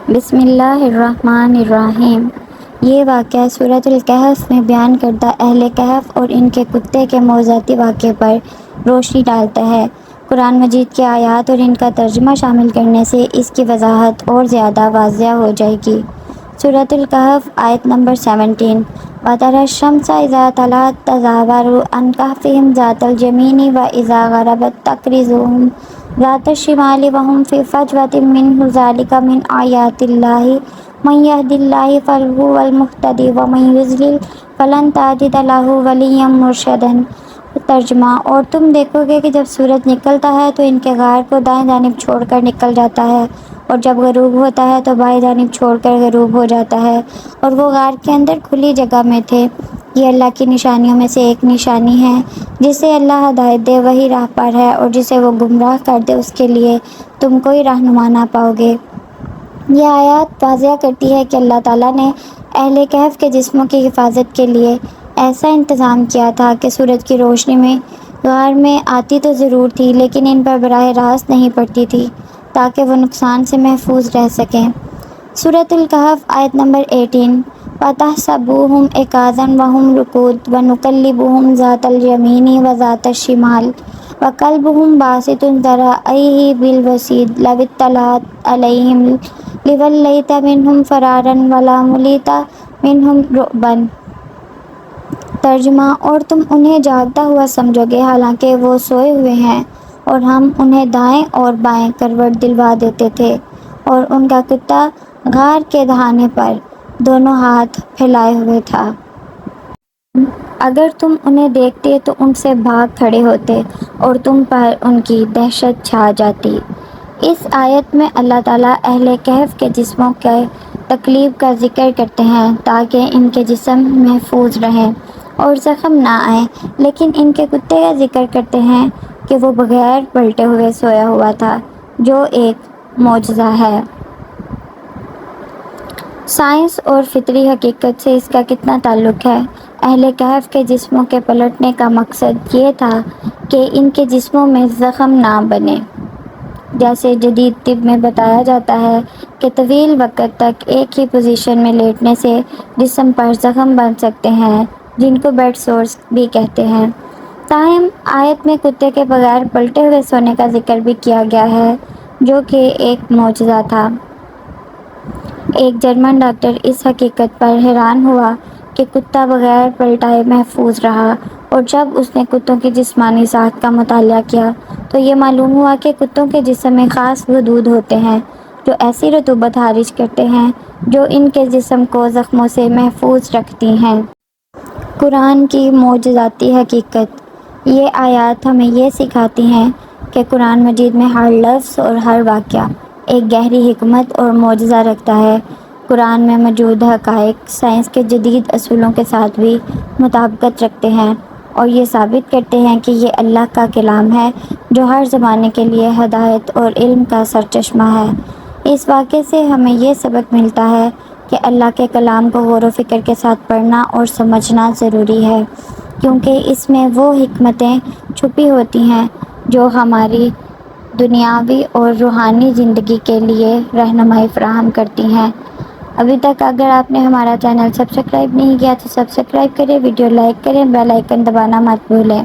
بسم اللہ الرحمن الرحیم۔ یہ واقعہ سورۃ الکہف میں بیان کردہ اہل کہف اور ان کے کتے کے موضوعاتی واقعے پر روشنی ڈالتا ہے۔ قرآن مجید کی آیات اور ان کا ترجمہ شامل کرنے سے اس کی وضاحت اور زیادہ واضح ہو جائے گی۔ سورۃ الکہف آیت نمبر 17۔ وَتَرَى الشَّمْسَ إِذَا طَلَعَت تَزَاوَرُ عَنْ كَهْفِهِمْ ذَاتَ الْيَمِينِ وَإِذَا غَرَبَت تَقْرِضُهُمْ ذات الشمال وهم في فجوة منه ذلك من آيات الله من يهد الله فهو المهتدي ومن يضلل فلن تجد له وليا مرشدا۔ ترجمہ: اور تم دیکھو گے کہ جب سورج نکلتا ہے تو ان کے غار کو دائیں جانب چھوڑ کر نکل جاتا ہے، اور جب غروب ہوتا ہے تو بائیں جانب چھوڑ کر غروب ہو جاتا ہے، اور وہ غار کے اندر کھلی جگہ میں تھے۔ یہ اللہ کی نشانیوں میں سے ایک نشانی ہے۔ جسے اللہ ہدایت دے وہی راہ پر ہے، اور جسے وہ گمراہ کر دے اس کے لیے تم کوئی رہنما نہ پاؤ گے۔ یہ آیات واضح کرتی ہے کہ اللہ تعالیٰ نے اہل کہف کے جسموں کی حفاظت کے لیے ایسا انتظام کیا تھا کہ سورج کی روشنی میں غار میں آتی تو ضرور تھی، لیکن ان پر براہ راست نہیں پڑتی تھی تاکہ وہ نقصان سے محفوظ رہ سکیں۔ سورۃ الکہف آیت نمبر 18۔ وَتَحْسَبُوهُمْ أَيْقَاظًا وَهُمْ رُقُودٌ وَنُقَلِّبُهُمْ ذَاتَ الْيَمِينِ وَذَاتَ الشِّمَالِ وَكَلْبُهُمْ بَاسِطٌ ذِرَاعَيْهِ بِالْوَصِيدِ لَوِ اطَّلَعْتَ عَلَيْهِمْ لَوَلَّيْتَ مِنْهُمْ فِرَارًا وَلَمُلِئْتَ مِنْهُمْ رُعْبًا۔ ترجمہ: اور تم انہیں جاگتا ہوا سمجھو گے حالانکہ وہ سوئے ہوئے ہیں، اور ہم انہیں دائیں اور بائیں کروٹ دلوا دیتے تھے، اور ان کا کتا غار کے دہانے پر دونوں ہاتھ پھیلائے ہوئے تھا۔ اگر تم انہیں دیکھتے تو ان سے بھاگ کھڑے ہوتے اور تم پر ان کی دہشت چھا جاتی۔ اس آیت میں اللہ تعالیٰ اہل کہف کے جسموں کے تقلیب کا ذکر کرتے ہیں تاکہ ان کے جسم محفوظ رہیں اور زخم نہ آئیں، لیکن ان کے کتے کا ذکر کرتے ہیں کہ وہ بغیر پلٹے ہوئے سویا ہوا تھا، جو ایک معجزہ ہے۔ سائنس اور فطری حقیقت سے اس کا کتنا تعلق ہے؟ اہل کہف کے جسموں کے پلٹنے کا مقصد یہ تھا کہ ان کے جسموں میں زخم نہ بنے۔ جیسے جدید طب میں بتایا جاتا ہے کہ طویل وقت تک ایک ہی پوزیشن میں لیٹنے سے جسم پر زخم بن سکتے ہیں، جن کو بیڈ سورس بھی کہتے ہیں۔ تاہم آیت میں کتے کے بغیر پلٹے ہوئے سونے کا ذکر بھی کیا گیا ہے، جو کہ ایک معجزہ تھا۔ ایک جرمن ڈاکٹر اس حقیقت پر حیران ہوا کہ کتا بغیر پلٹائے محفوظ رہا، اور جب اس نے کتوں کی جسمانی ساخت کا مطالعہ کیا تو یہ معلوم ہوا کہ کتوں کے جسم میں خاص حدود ہوتے ہیں جو ایسی رطوبت خارج کرتے ہیں جو ان کے جسم کو زخموں سے محفوظ رکھتی ہیں۔ قرآن کی معجزاتی حقیقت۔ یہ آیات ہمیں یہ سکھاتی ہیں کہ قرآن مجید میں ہر لفظ اور ہر واقعہ ایک گہری حکمت اور معجزہ رکھتا ہے۔ قرآن میں موجود حقائق سائنس کے جدید اصولوں کے ساتھ بھی مطابقت رکھتے ہیں، اور یہ ثابت کرتے ہیں کہ یہ اللہ کا کلام ہے جو ہر زمانے کے لیے ہدایت اور علم کا سرچشمہ ہے۔ اس واقعے سے ہمیں یہ سبق ملتا ہے کہ اللہ کے کلام کو غور و فکر کے ساتھ پڑھنا اور سمجھنا ضروری ہے، کیونکہ اس میں وہ حکمتیں چھپی ہوتی ہیں جو ہماری دنیاوی اور روحانی زندگی کے لیے رہنمائی فراہم کرتی ہیں۔ ابھی تک اگر آپ نے ہمارا چینل سبسکرائب نہیں کیا تو سبسکرائب کریں، ویڈیو لائک کریں، بیل آئیکن دبانا مت بھولیں۔